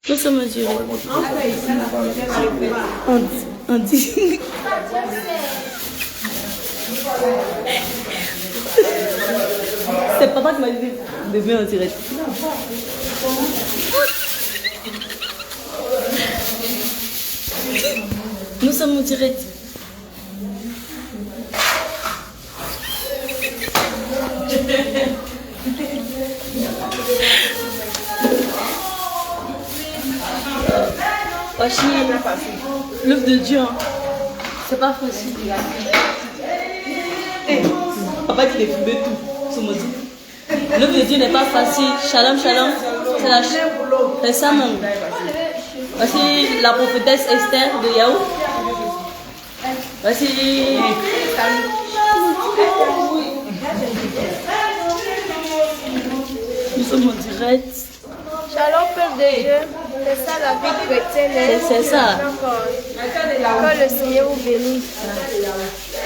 Nous sommes mesurés. On dit. C'est papa qui m'a dit de venir en direct. Nous sommes en direct. Voici l'œuvre de Dieu. Hein. C'est pas facile. Hey, papa qui défendait tout. L'œuvre de Dieu n'est pas facile. Shalom, shalom. C'est ça même. Voici la prophétesse Esther de Yahoo. Voici. Nous sommes en direct. Shalom, peuple de Dieu. C'est ça la vie chrétienne. C'est ça. Que le Seigneur vous bénisse.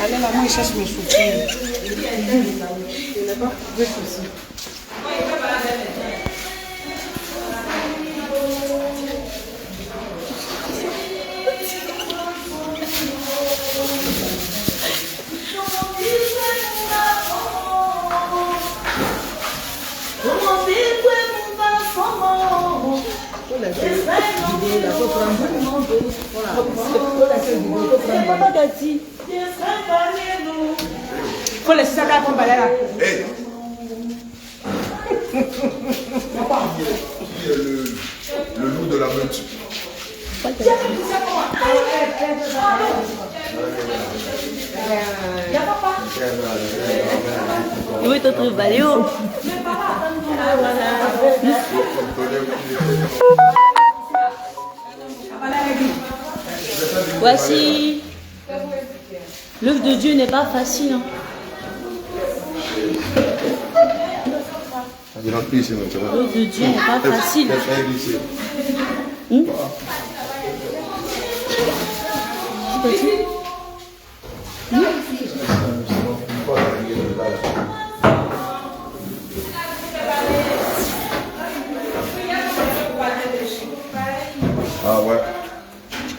Allez, maman, il cherche mes soutiens. Faut laisser ça là pour balai là. Hey. Le loup de la meute. Où est notre baléo? Voici. L'œuvre de Dieu n'est pas facile. Hein. L'œuvre de Dieu n'est pas facile. Ah ouais.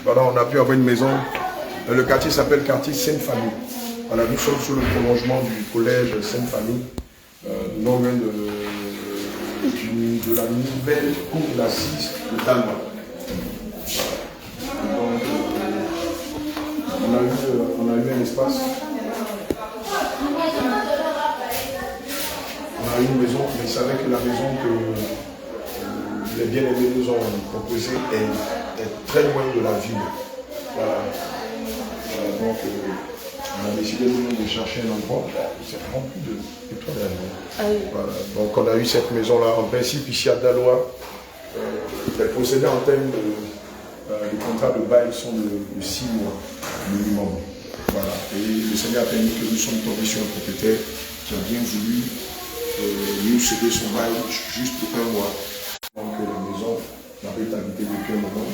Voilà, on a pu avoir une maison. Le quartier s'appelle quartier Sainte-Famille. Voilà, nous sommes sur le prolongement du collège Sainte-Famille, non loin de la nouvelle cour d'assises de Talma. Donc, on a eu un espace. On a eu une maison, mais c'est vrai que la maison que les bien-aimés nous ont proposée est très loin de la ville. Voilà. Donc, on a décidé de chercher un endroit. C'est rempli d'étoiles. Voilà. Donc, on a eu cette maison-là. En principe, ici à Daloa, les procédés en termes de contrat de bail sont de 6 mois minimum. Voilà. Et le Seigneur a permis que nous sommes tombés sur un propriétaire qui a bien voulu nous céder son bail juste pour 1 mois. Donc, la maison n'a pas été habitée depuis un moment.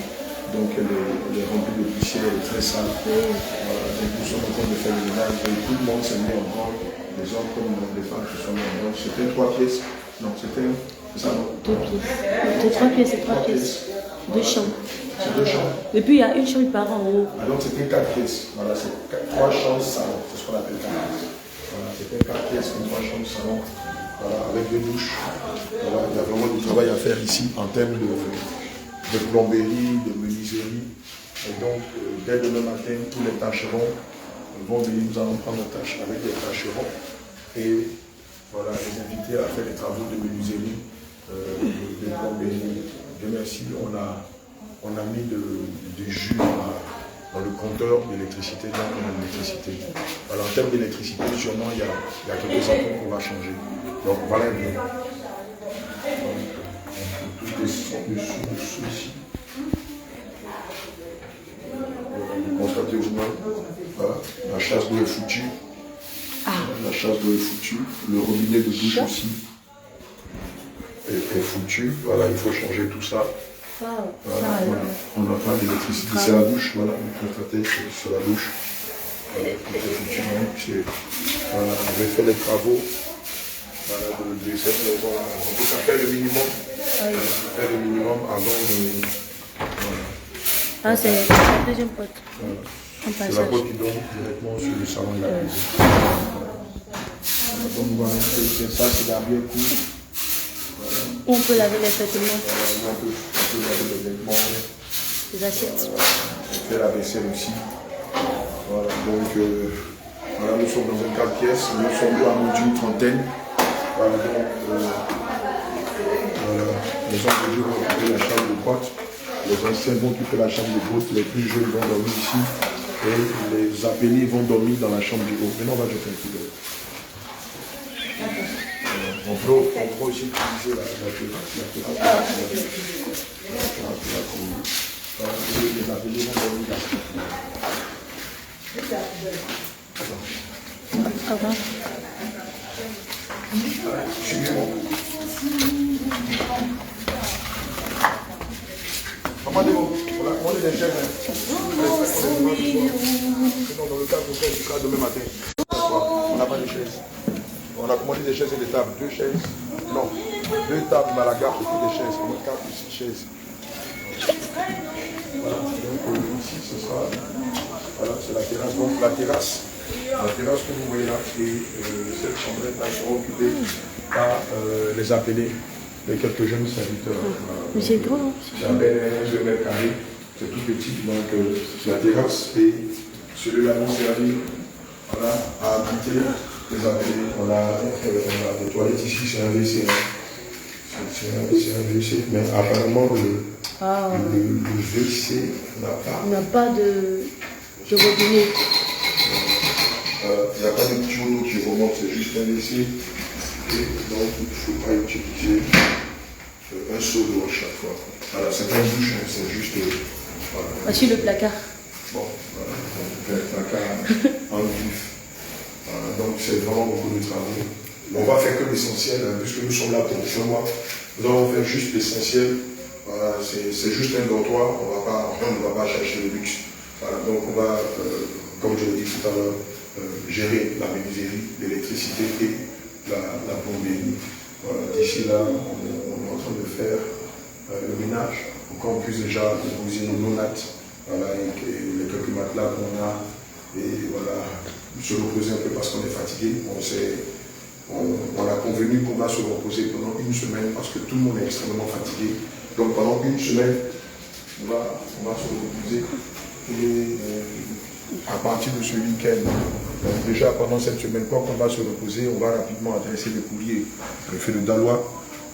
Donc elle est remplie de poussière, elle est très sale. Voilà, donc nous sommes en train de faire le ménage et tout le monde s'est mis en branle, les hommes comme les femmes se sont mis en branle. C'était 3 pièces. Non, c'était ça, non? 2 pièces. 3 pièces, c'est 3 pièces. 2 chambres. C'est 2 chambres. Et puis il y a une chambre par en haut. Ah, donc c'était 4 pièces. Voilà, c'est 3 chambres salon. C'est ce qu'on appelle 4 pièces. Voilà, c'était 4 pièces, 3 chambres salon. Voilà, avec 2 douches. Voilà, il y a vraiment du travail à faire ici en termes de plomberie, de menuiserie. Et donc, dès demain matin, tous les tâcherons vont venir, nous allons prendre nos tâches avec les tâcherons et voilà, les inviter à faire des travaux de menuiserie, de plomberie. Dieu merci, on a mis du jus dans le compteur d'électricité, donc on a l'électricité. Voilà, en termes d'électricité, sûrement, il y a quelques ampoules qu'on va changer. Donc, voilà un peu. Tous des sons dessous ici. Vous constatez vous-même. Voilà. La chasse d'eau est foutue. La chasse d'eau est foutue. Le robinet de douche aussi est foutu. Voilà, il faut changer tout ça. Voilà. On n'a pas d'électricité. C'est la douche. Voilà, vous constatez, c'est la douche. Voilà, tout est foutu. Voilà, on avait fait les travaux. Voilà, de cette maison-là. On peut faire le minimum. Faire le minimum avant de Ah, c'est la deuxième porte. C'est la porte qui donne directement sur le salon de la cuisine. Donc voilà, ça c'est l'arrière-cour. On peut laver les vêtements. On peut laver les vêtements. Les assiettes. On fait la vaisselle aussi. Voilà, donc voilà, nous sommes dans un 4 pièces, nous sommes à moins d'une trentaine. Voilà, donc les gens de Dieu vont occuper la chambre de droite, les anciens vont occuper la chambre de gauche, les plus jeunes vont dormir ici et les appelés vont dormir dans la chambre du haut. Maintenant, on va jeter un coup d'œil. On peut aussi utiliser la terrasse. Les appelés vont dormir dans la chambre. Suivez-moi. Commandez des chaises. Dans le cas qu'on fait du cas demain matin, on n'a pas de chaises. On a commandé des chaises et des tables. 2 chaises. Non. 2 tables Malaga et puis des chaises. On a 4 ou 6 chaises. Voilà. Donc ici ce sera. Voilà, c'est la terrasse. Donc la terrasse que vous voyez là et cette chambrette là sera occupée par les appelés de quelques jeunes serviteurs. Mais c'est grand. C'est à peine 2 mètres carrés, c'est tout petit. Donc la terrasse et celui-là nous servir à habiter les appelés. On a des toilettes ici, c'est un WC. C'est un WC, mais apparemment le WC n'a pas de robinet. Il n'y a pas de petit rouleau qui remonte, c'est juste un WC. Et donc il ne faut pas utiliser un seau d'eau à chaque fois. Voilà, c'est pas une douche, c'est juste. Voilà. Voici le placard. Bon, voilà, donc le placard en vif. Voilà, donc c'est vraiment beaucoup de travaux. On va faire que l'essentiel, puisque nous sommes là pour 2 mois. Nous allons faire juste l'essentiel. Voilà, c'est juste un dortoir, on ne va pas chercher le luxe. Voilà, donc on va, comme je l'ai dit tout à l'heure, gérer la menuiserie, l'électricité et la plomberie. Voilà, d'ici là, on est en train de faire le ménage pour qu'on puisse déjà déposer nos nattes, voilà, et les quelques matelas qu'on a, et voilà, se reposer un peu parce qu'on est fatigué. On a convenu qu'on va se reposer pendant 1 semaine parce que tout le monde est extrêmement fatigué. Donc pendant 1 semaine, on va se reposer. Et à partir de ce week-end, déjà pendant cette semaine, quand on va se reposer, on va rapidement adresser le courrier au préfet de Daloa,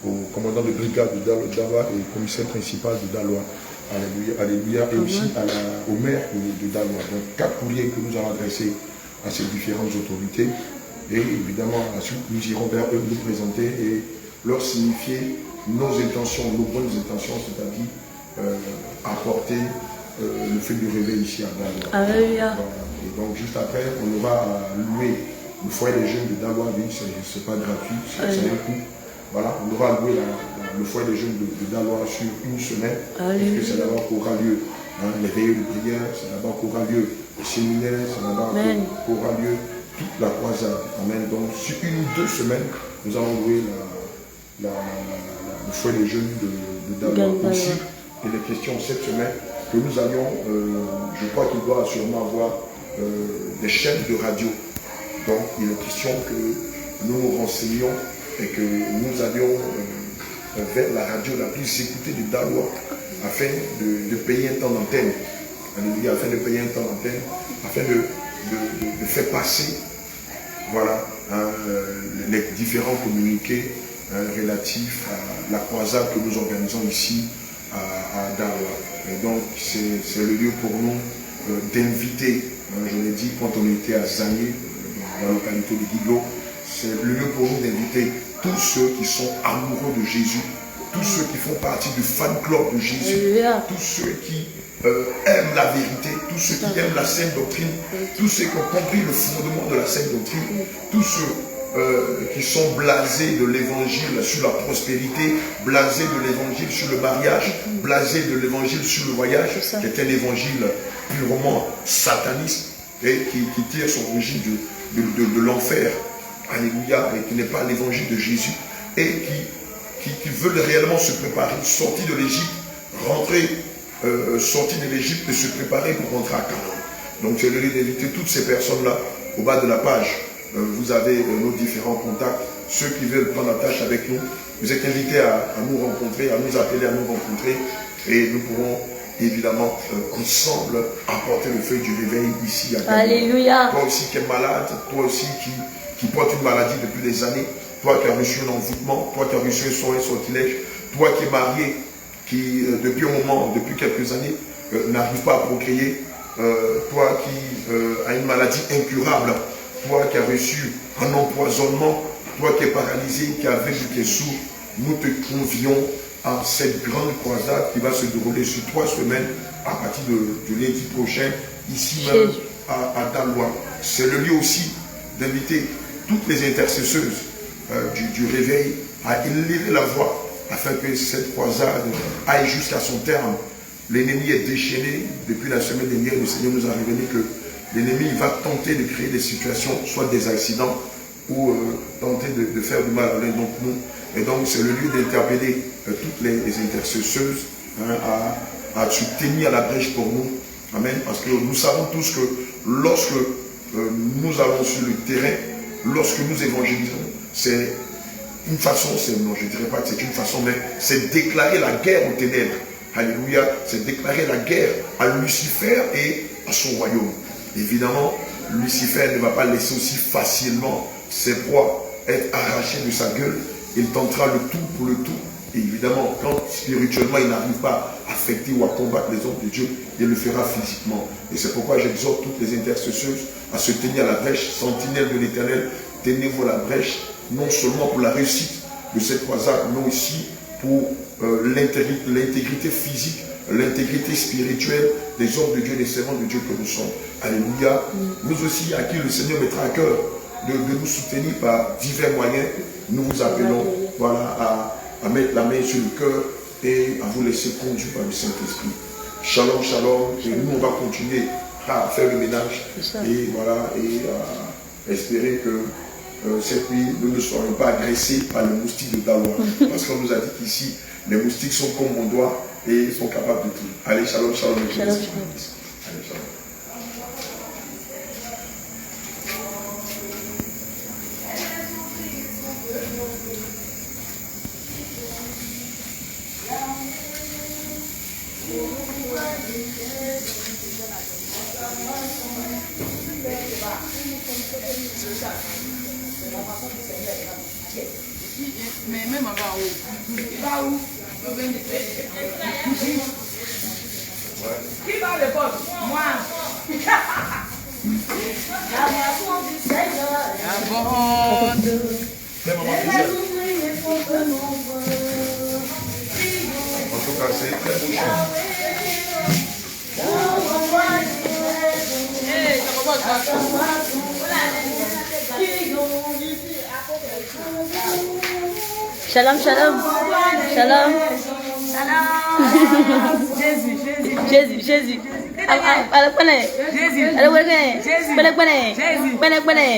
au commandant de brigade de Daloa et au commissaire principal de Daloa. Alléluia, alléluia, et aussi au maire de Daloa. Donc 4 courriers que nous allons adresser à ces différentes autorités. Et évidemment, ensuite, nous irons vers eux nous présenter et leur signifier nos intentions, nos bonnes intentions, c'est-à-dire apporter le fait de réveil ici à Daloa. Alléluia. Et donc, juste après, on aura loué le foyer des jeunes de Daloa. Oui, c'est pas gratuit, c'est un coût. Voilà, on aura loué le foyer des jeunes de Daloa sur 1 semaine. Parce que c'est là-bas qu'aura lieu les veillées de prière, c'est là-bas qu'aura lieu le séminaire, c'est là-bas qu'aura lieu toute la croisade. Amen. Donc, sur 1 ou 2 semaines, nous allons louer le foyer des jeunes de Daloa aussi. Il est question cette semaine que nous allions, je crois qu'il doit sûrement avoir des chaînes de radio. Donc, il est question que nous nous renseignions et que nous allions vers la radio la plus écoutée de Daloa afin de payer un temps d'antenne. Alléluia, afin de payer un temps d'antenne, afin de faire passer, voilà, les différents communiqués relatifs à la croisade que nous organisons ici à Daloa. Et donc, c'est le lieu pour nous d'inviter, je l'ai dit quand on était à Zagné, dans la localité de Guiglo, c'est le lieu pour nous d'inviter tous ceux qui sont amoureux de Jésus, tous ceux qui font partie du fan club de Jésus, tous ceux qui aiment la vérité, tous ceux qui aiment la sainte doctrine, tous ceux qui ont compris le fondement de la sainte doctrine, tous ceux qui sont blasés de l'évangile sur la prospérité, blasés de l'évangile sur le mariage, blasés de l'évangile sur le voyage, qui est un évangile purement sataniste et qui tire son origine de l'enfer, alléluia, et qui n'est pas l'évangile de Jésus, et qui veulent réellement se préparer, sortir de l'Égypte, rentrer sortis de l'Égypte et se préparaient pour rentrer à Canaan. Donc j'ai le lieu d'inviter toutes ces personnes-là au bas de la page. Vous avez nos différents contacts. Ceux qui veulent prendre la tâche avec nous, vous êtes invités à nous rencontrer, à nous appeler, à nous rencontrer. Et nous pourrons évidemment ensemble apporter le feu du réveil ici à Canaan. Alléluia. Toi aussi qui es malade, toi aussi qui porte une maladie depuis des années, toi qui as reçu un envoûtement, toi qui as reçu un sortilège, toi qui es marié, qui depuis un moment, depuis quelques années, n'arrive pas à procréer, toi qui as une maladie incurable, toi qui as reçu un empoisonnement, toi qui es paralysé, qui est aveugle, qui est sourd, nous te convions à cette grande croisade qui va se dérouler sur 3 semaines à partir du lundi prochain, ici même à Dalois. C'est le lieu aussi d'inviter toutes les intercesseuses du réveil à élever la voix afin que cette croisade aille jusqu'à son terme. L'ennemi est déchaîné. Depuis la semaine dernière, le Seigneur nous a révélé que l'ennemi va tenter de créer des situations, soit des accidents, ou tenter de faire du mal à l'un d'entre nous. Et donc c'est le lieu d'interpeller toutes les intercesseuses à se tenir à la brèche pour nous. Amen. Parce que nous savons tous que lorsque nous allons sur le terrain, lorsque nous évangélisons, c'est une façon, non je ne dirais pas que c'est une façon, mais c'est déclarer la guerre aux ténèbres. Alléluia, c'est déclarer la guerre à Lucifer et à son royaume. Évidemment, Lucifer ne va pas laisser aussi facilement ses proies être arrachées de sa gueule. Il tentera le tout pour le tout. Et évidemment, quand spirituellement il n'arrive pas à affecter ou à combattre les hommes de Dieu, il le fera physiquement. Et c'est pourquoi j'exhorte toutes les intercesseuses à se tenir à la brèche, sentinelle de l'Éternel, tenez-vous à la brèche, non seulement pour la réussite de cette croisade, mais aussi pour l'intégrité physique, l'intégrité spirituelle des hommes de Dieu, des servants de Dieu que nous sommes. Alléluia. Nous aussi, à qui le Seigneur mettra à cœur de nous soutenir par divers moyens, nous vous appelons voilà, à mettre la main sur le cœur et à vous laisser conduire par le Saint-Esprit. Shalom, shalom. Et nous, on va continuer à faire le ménage et voilà, et espérer que cette nuit, nous ne serons pas agressés par le moustique de Dalois. Parce qu'on nous a dit qu'ici, les moustiques sont comme mon doigt et sont capables de tout. Allez, shalom, shalom. Shalom, shalom. Allez, shalom. Mais même à va où? Va où? Qui va le poste? Moi. En tout cas, c'est très beau chant. Shalom, shalom. Shalom. Jésus, Jésus. Allez, prenez. Allez, prenez. Prenez, prenez. Prenez, prenez.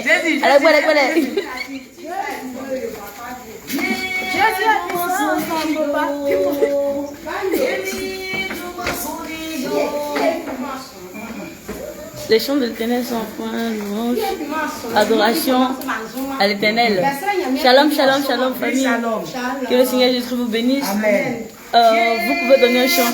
Allez, prenez, prenez. Les chants de l'Éternel sont point louange, adoration à l'Éternel. Shalom, shalom, shalom, famille. Que le Seigneur Jésus vous bénisse. Amen. Vous pouvez donner un chant.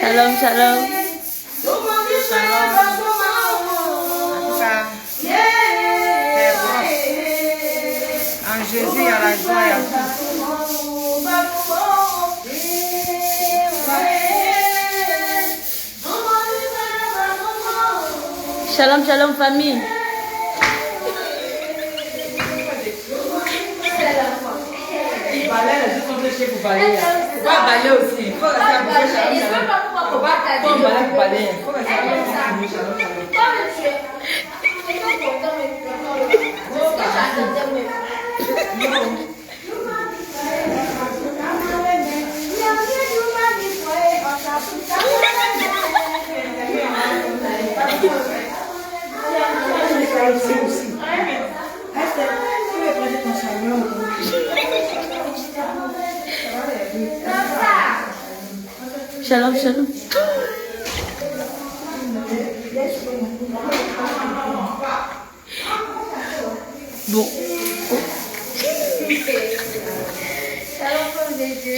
Shalom, shalom. En Jésus, il y a la joie et la paix. Shalom, shalom, famille. Il balait, juste comme chez vous balayer. Il va balayer aussi. Il faut rester à bouger. Il faut balayer pour balayer. Il faut rester à bouger. Shalom, shalom. Bon.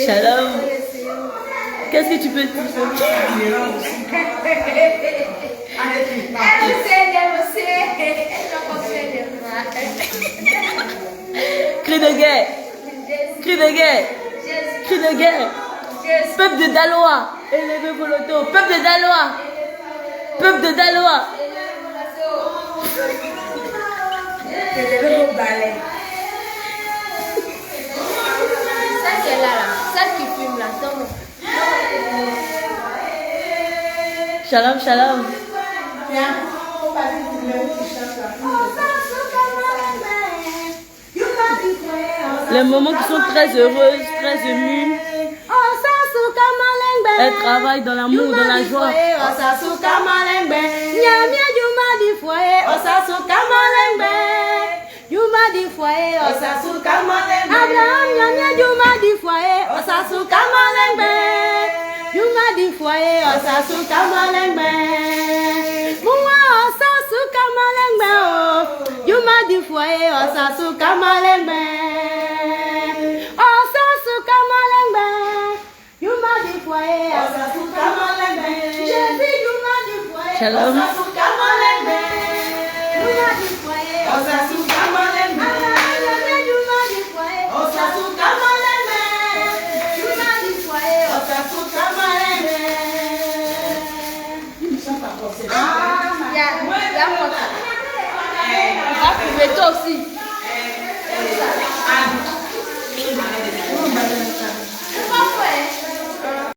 Shalom. Qu'est-ce que tu peux dire? Cri de guerre. Cri de guerre. Cri de guerre. Peuple de Daloa. Élevez vos lotos. Peuple de Daloa. Peuple de Daloa. Élevez vos balais. Ça qui est là, celle qui fume là, tombe. Shalom, shalom. Les moments qui sont très heureuses, très émues. Elles travaillent dans l'amour, dans la joie. Shalom. Toi aussi.